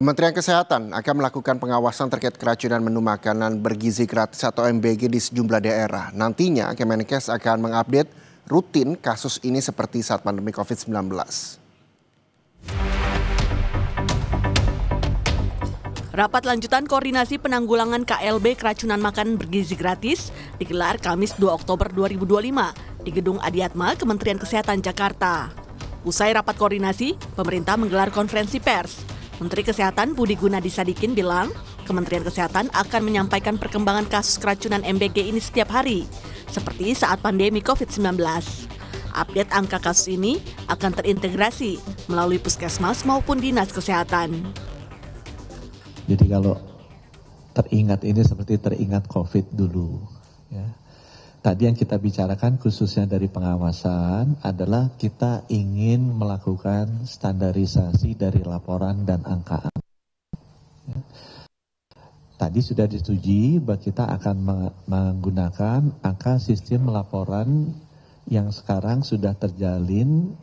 Kementerian Kesehatan akan melakukan pengawasan terkait keracunan menu makanan bergizi gratis atau MBG di sejumlah daerah. Nantinya Kemenkes akan mengupdate rutin kasus ini seperti saat pandemi COVID-19. Rapat lanjutan koordinasi penanggulangan KLB keracunan makanan bergizi gratis digelar Kamis 2 Oktober 2025 di Gedung Adiatma Kementerian Kesehatan Jakarta. Usai rapat koordinasi, pemerintah menggelar konferensi pers. Menteri Kesehatan Budi Gunadi Sadikin bilang, Kementerian Kesehatan akan menyampaikan perkembangan kasus keracunan MBG ini setiap hari, seperti saat pandemi COVID-19. Update angka kasus ini akan terintegrasi melalui puskesmas maupun dinas kesehatan. Jadi kalau teringat ini seperti teringat COVID dulu. Ya. Tadi yang kita bicarakan khususnya dari pengawasan adalah kita ingin melakukan standarisasi dari laporan dan angka. Ya. Tadi sudah disetujui bahwa kita akan menggunakan angka sistem laporan yang sekarang sudah terjalin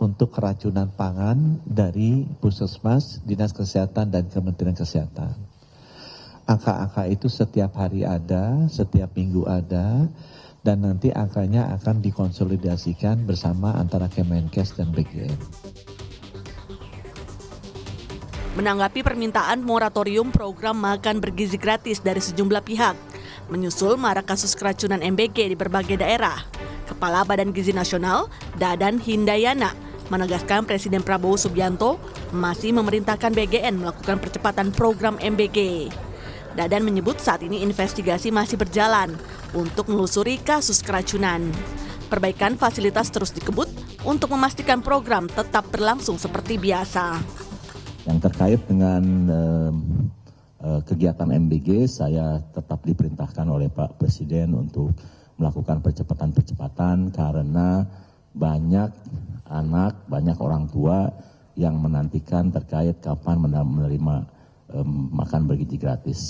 untuk keracunan pangan dari Puskesmas, Dinas Kesehatan, dan Kementerian Kesehatan. Angka-angka itu setiap hari ada, setiap minggu ada, dan nanti angkanya akan dikonsolidasikan bersama antara Kemenkes dan BGN. Menanggapi permintaan moratorium program makan bergizi gratis dari sejumlah pihak, menyusul marak kasus keracunan MBG di berbagai daerah, Kepala Badan Gizi Nasional, Dadan Hindayana, menegaskan Presiden Prabowo Subianto masih memerintahkan BGN melakukan percepatan program MBG. Dadan menyebut saat ini investigasi masih berjalan untuk menelusuri kasus keracunan. Perbaikan fasilitas terus dikebut untuk memastikan program tetap berlangsung seperti biasa. Yang terkait dengan kegiatan MBG, saya tetap diperintahkan oleh Pak Presiden untuk melakukan percepatan-percepatan karena banyak anak, banyak orang tua yang menantikan terkait kapan menerima makan bergizi gratis.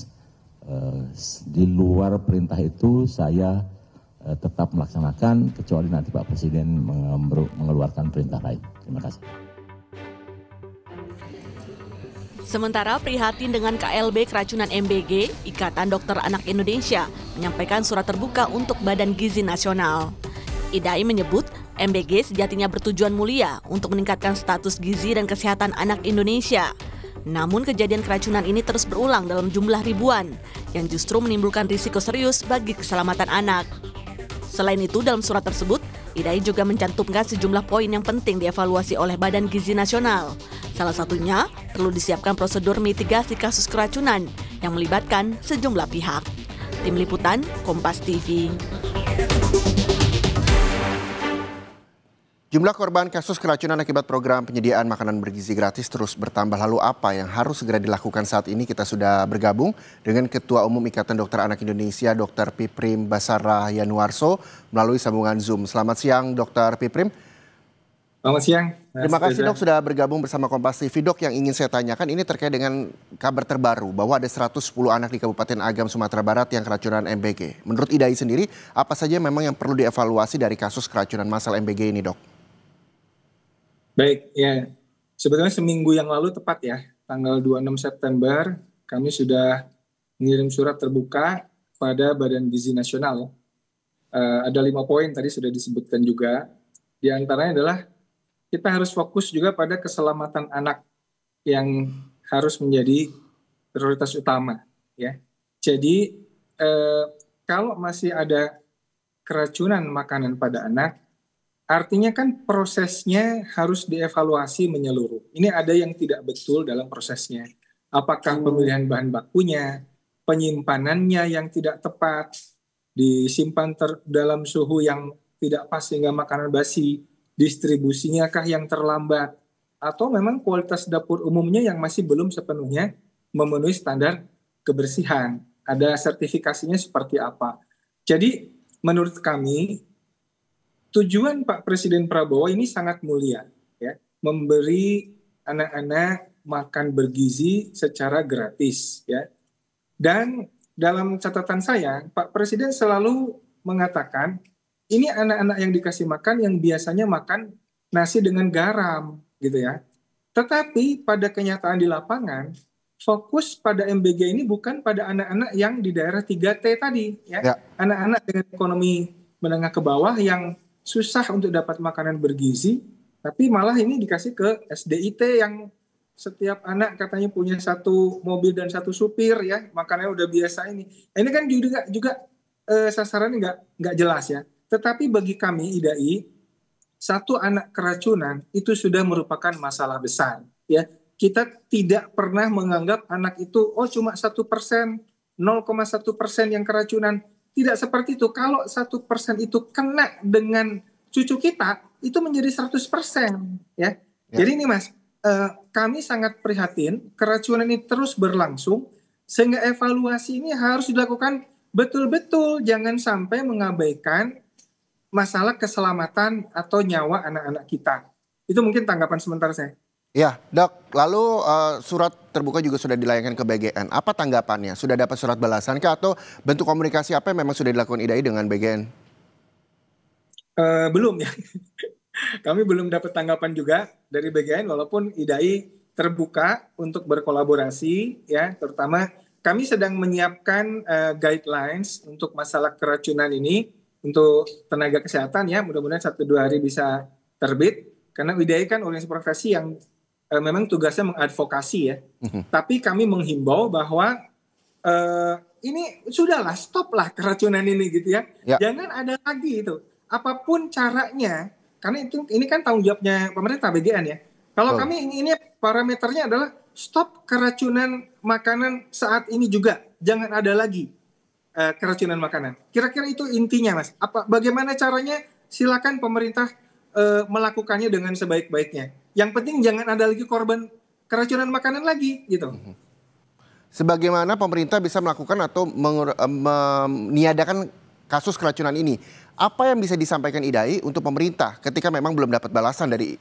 Di luar perintah itu saya tetap melaksanakan kecuali nanti Pak Presiden mengeluarkan perintah lain. Terima kasih. Sementara prihatin dengan KLB keracunan MBG, Ikatan Dokter Anak Indonesia menyampaikan surat terbuka untuk Badan Gizi Nasional. IDAI menyebut MBG sejatinya bertujuan mulia untuk meningkatkan status gizi dan kesehatan anak Indonesia. Namun kejadian keracunan ini terus berulang dalam jumlah ribuan, yang justru menimbulkan risiko serius bagi keselamatan anak. Selain itu, dalam surat tersebut, IDAI juga mencantumkan sejumlah poin yang penting dievaluasi oleh Badan Gizi Nasional. Salah satunya, perlu disiapkan prosedur mitigasi kasus keracunan yang melibatkan sejumlah pihak. Tim Liputan, Kompas TV. Jumlah korban kasus keracunan akibat program penyediaan makanan bergizi gratis terus bertambah. Lalu apa yang harus segera dilakukan saat ini? Kita sudah bergabung dengan Ketua Umum Ikatan Dokter Anak Indonesia, Dr. Piprim Basarah Yanuarso, melalui sambungan Zoom. Selamat siang, Dr. Piprim. Selamat siang. Terima kasih dok sudah bergabung bersama Kompas TV. Dok, yang ingin saya tanyakan ini terkait dengan kabar terbaru bahwa ada 110 anak di Kabupaten Agam, Sumatera Barat yang keracunan MBG. Menurut IDAI sendiri, apa saja memang yang perlu dievaluasi dari kasus keracunan massal MBG ini, dok? Baik, ya. Sebetulnya seminggu yang lalu tepat ya, tanggal 26 September, kami sudah mengirim surat terbuka pada Badan Gizi Nasional. Ada 5 poin tadi sudah disebutkan juga. Di antaranya adalah kita harus fokus juga pada keselamatan anak yang harus menjadi prioritas utama. Ya. Jadi kalau masih ada keracunan makanan pada anak, artinya kan prosesnya harus dievaluasi menyeluruh. Ini ada yang tidak betul dalam prosesnya. Apakah pemilihan bahan bakunya, penyimpanannya yang tidak tepat, disimpan dalam suhu yang tidak pas sehingga makanan basi, distribusinya kah yang terlambat, atau memang kualitas dapur umumnya yang masih belum sepenuhnya memenuhi standar kebersihan. Ada sertifikasinya seperti apa. Jadi menurut kami, tujuan Pak Presiden Prabowo ini sangat mulia, ya, memberi anak-anak makan bergizi secara gratis, ya. Dan dalam catatan saya, Pak Presiden selalu mengatakan ini anak-anak yang dikasih makan yang biasanya makan nasi dengan garam, gitu ya. Tetapi pada kenyataan di lapangan, fokus pada MBG ini bukan pada anak-anak yang di daerah 3T tadi, ya. Ya. Anak-anak dengan ekonomi menengah ke bawah yang susah untuk dapat makanan bergizi, tapi malah ini dikasih ke SDIT yang setiap anak katanya punya satu mobil dan satu supir, ya, makanannya udah biasa ini. Ini kan juga sasarannya nggak jelas, ya. Tetapi bagi kami IDAI, satu anak keracunan itu sudah merupakan masalah besar, ya. Kita tidak pernah menganggap anak itu cuma 1%, 0,1% yang keracunan. Tidak seperti itu. Kalau 1% itu kena dengan cucu kita, itu menjadi 100%. Ya. Jadi ini Mas, kami sangat prihatin keracunan ini terus berlangsung, sehingga evaluasi ini harus dilakukan betul-betul. Jangan sampai mengabaikan masalah keselamatan atau nyawa anak-anak kita. Itu mungkin tanggapan sementara saya. Ya, Dok, lalu surat terbuka juga sudah dilayangkan ke BGN. Apa tanggapannya? Sudah dapat surat balasan kah atau bentuk komunikasi apa yang memang sudah dilakukan IDAI dengan BGN? Belum ya. Kami belum dapat tanggapan juga dari BGN walaupun IDAI terbuka untuk berkolaborasi, ya, terutama kami sedang menyiapkan guidelines untuk masalah keracunan ini untuk tenaga kesehatan, ya, mudah-mudahan 1-2 hari bisa terbit karena IDAI kan organisasi profesi yang memang tugasnya mengadvokasi, ya. Tapi kami menghimbau bahwa ini sudahlah, stoplah keracunan ini gitu, ya. Jangan ada lagi itu. Apapun caranya, karena ini kan tanggung jawabnya pemerintah BGN, ya. Kalau kami ini parameternya adalah stop keracunan makanan saat ini juga. Jangan ada lagi keracunan makanan. Kira-kira itu intinya, Mas. Bagaimana caranya? Silakan pemerintah melakukannya dengan sebaik-baiknya. Yang penting jangan ada lagi korban keracunan makanan lagi, gitu. Sebagaimana pemerintah bisa melakukan atau meniadakan kasus keracunan ini, apa yang bisa disampaikan IDAI untuk pemerintah ketika memang belum dapat balasan dari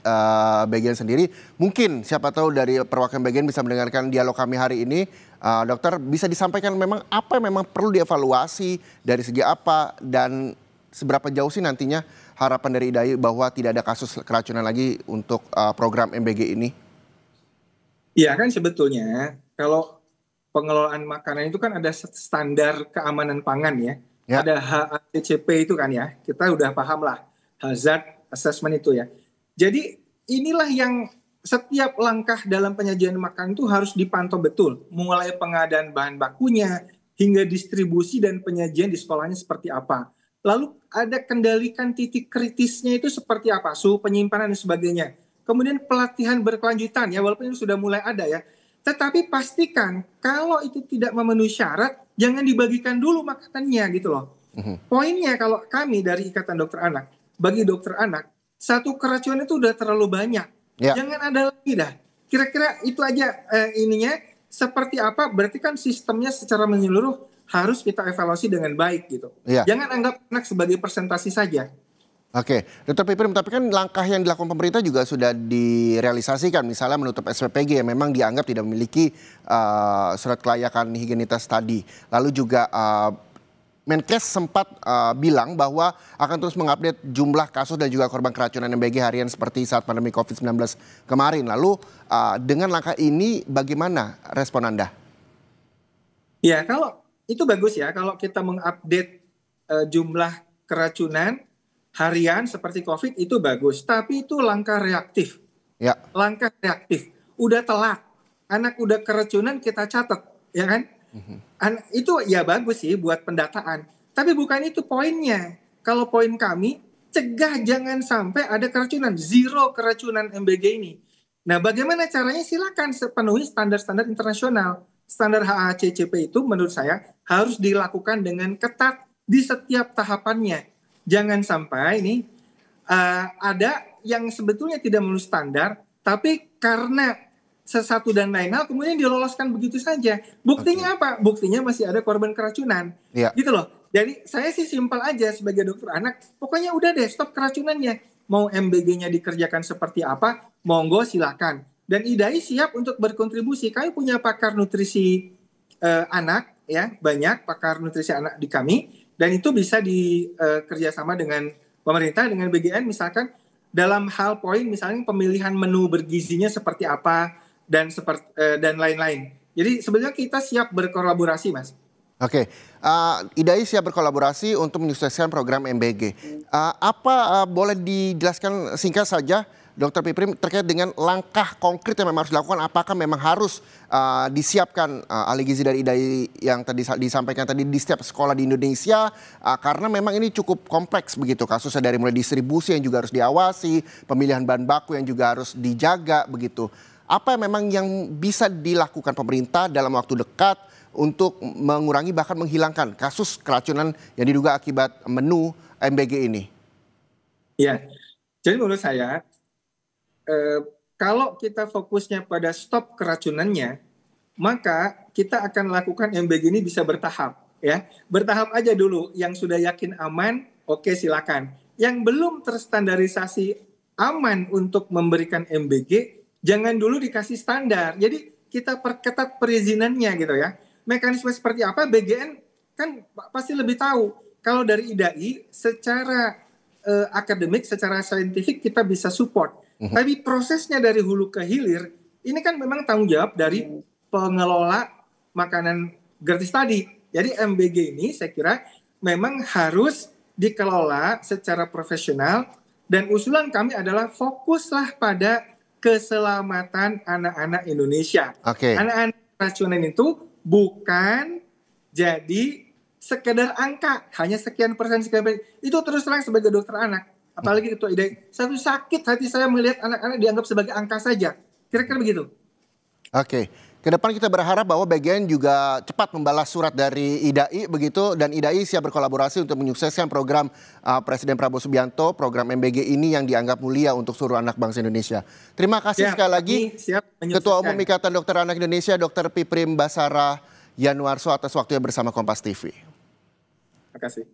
BGN sendiri? Mungkin siapa tahu dari perwakilan BGN bisa mendengarkan dialog kami hari ini, Dokter, bisa disampaikan memang apa yang memang perlu dievaluasi dari segi apa dan seberapa jauh sih nantinya harapan dari IDAI bahwa tidak ada kasus keracunan lagi untuk program MBG ini? Iya kan sebetulnya kalau pengelolaan makanan itu kan ada standar keamanan pangan, ya. Ada HACCP itu kan, ya. Kita udah paham lah hazard assessment itu, ya. Jadi inilah yang setiap langkah dalam penyajian makanan itu harus dipantau betul. Mulai pengadaan bahan bakunya hingga distribusi dan penyajian di sekolahnya seperti apa. Lalu ada kendalikan titik kritisnya itu seperti apa, suhu penyimpanan dan sebagainya. Kemudian pelatihan berkelanjutan, ya, walaupun ini sudah mulai ada, ya. Tetapi pastikan kalau itu tidak memenuhi syarat, jangan dibagikan dulu makanannya gitu loh. Poinnya kalau kami dari Ikatan Dokter Anak, bagi dokter anak, satu keracunan itu udah terlalu banyak. Jangan ada lagi dah. Kira-kira itu aja ininya seperti apa, berarti kan sistemnya secara menyeluruh harus kita evaluasi dengan baik gitu. Jangan anggap anak sebagai presentasi saja. Oke, Dr. Piprim, tapi kan langkah yang dilakukan pemerintah juga sudah direalisasikan, misalnya menutup SPPG yang memang dianggap tidak memiliki surat kelayakan higienitas tadi. Lalu juga Menkes sempat bilang bahwa akan terus mengupdate jumlah kasus dan juga korban keracunan MBG harian seperti saat pandemi COVID-19 kemarin. Lalu dengan langkah ini bagaimana respon Anda? Ya, kalau itu bagus, ya, kalau kita mengupdate jumlah keracunan harian seperti COVID itu bagus, tapi itu langkah reaktif. Langkah reaktif. Udah telat. Anak udah keracunan kita catat, ya kan? Itu ya bagus sih buat pendataan. Tapi bukan itu poinnya. Kalau poin kami, cegah jangan sampai ada keracunan. Zero keracunan MBG ini. Nah, bagaimana caranya? Silakan penuhi standar-standar internasional. Standar HACCP itu menurut saya harus dilakukan dengan ketat di setiap tahapannya. Jangan sampai ini ada yang sebetulnya tidak memenuhi standar, tapi karena sesuatu dan lain hal kemudian diloloskan begitu saja. Buktinya apa? Buktinya masih ada korban keracunan. Gitu loh. Jadi saya sih simpel aja sebagai dokter anak, pokoknya udah deh stop keracunannya. Mau MBG-nya dikerjakan seperti apa, monggo silakan. Dan IDAI siap untuk berkontribusi. Kami punya pakar nutrisi anak, ya, banyak pakar nutrisi anak di kami, dan itu bisa dikerjasama dengan pemerintah, dengan BGN misalkan, dalam hal poin misalnya pemilihan menu bergizinya seperti apa dan lain-lain. Jadi sebenarnya kita siap berkolaborasi, Mas. Oke, IDAI siap berkolaborasi untuk menyukseskan program MBG. Boleh dijelaskan singkat saja, Dr. Piprim, terkait dengan langkah konkret yang memang harus dilakukan? Apakah memang harus disiapkan ahli gizi dari IDAI yang tadi disampaikan tadi di setiap sekolah di Indonesia? Karena memang ini cukup kompleks begitu kasusnya, dari mulai distribusi yang juga harus diawasi, pemilihan bahan baku yang juga harus dijaga begitu. Apa memang yang bisa dilakukan pemerintah dalam waktu dekat untuk mengurangi bahkan menghilangkan kasus keracunan yang diduga akibat menu MBG ini? Ya, jadi menurut saya kalau kita fokusnya pada stop keracunannya, maka kita akan lakukan MBG ini bisa bertahap, ya. Bertahap aja dulu. Yang sudah yakin aman, oke silakan. Yang belum terstandarisasi aman untuk memberikan MBG, jangan dulu dikasih standar. Jadi kita perketat perizinannya gitu ya. Mekanisme seperti apa BGN kan pasti lebih tahu. Kalau dari IDAI secara akademik, secara saintifik kita bisa support. Tapi prosesnya dari hulu ke hilir, ini kan memang tanggung jawab dari pengelola makanan gratis tadi. Jadi MBG ini saya kira memang harus dikelola secara profesional, dan usulan kami adalah fokuslah pada keselamatan anak-anak Indonesia. Anak-anak keracunan itu bukan jadi sekedar angka, hanya sekian persen. Itu terus terang sebagai dokter anak, apalagi ketua IDAI, satu sakit hati saya melihat anak-anak dianggap sebagai angka saja. Kira-kira begitu. Oke. Ke depan kita berharap bahwa BGN juga cepat membalas surat dari IDAI begitu, dan IDAI siap berkolaborasi untuk menyukseskan program Presiden Prabowo Subianto, program MBG ini yang dianggap mulia untuk seluruh anak bangsa Indonesia. Terima kasih sekali lagi Ketua Umum Ikatan Dokter Anak Indonesia, Dr. Piprim Basara Yanuarso, atas waktunya bersama Kompas TV. Terima kasih.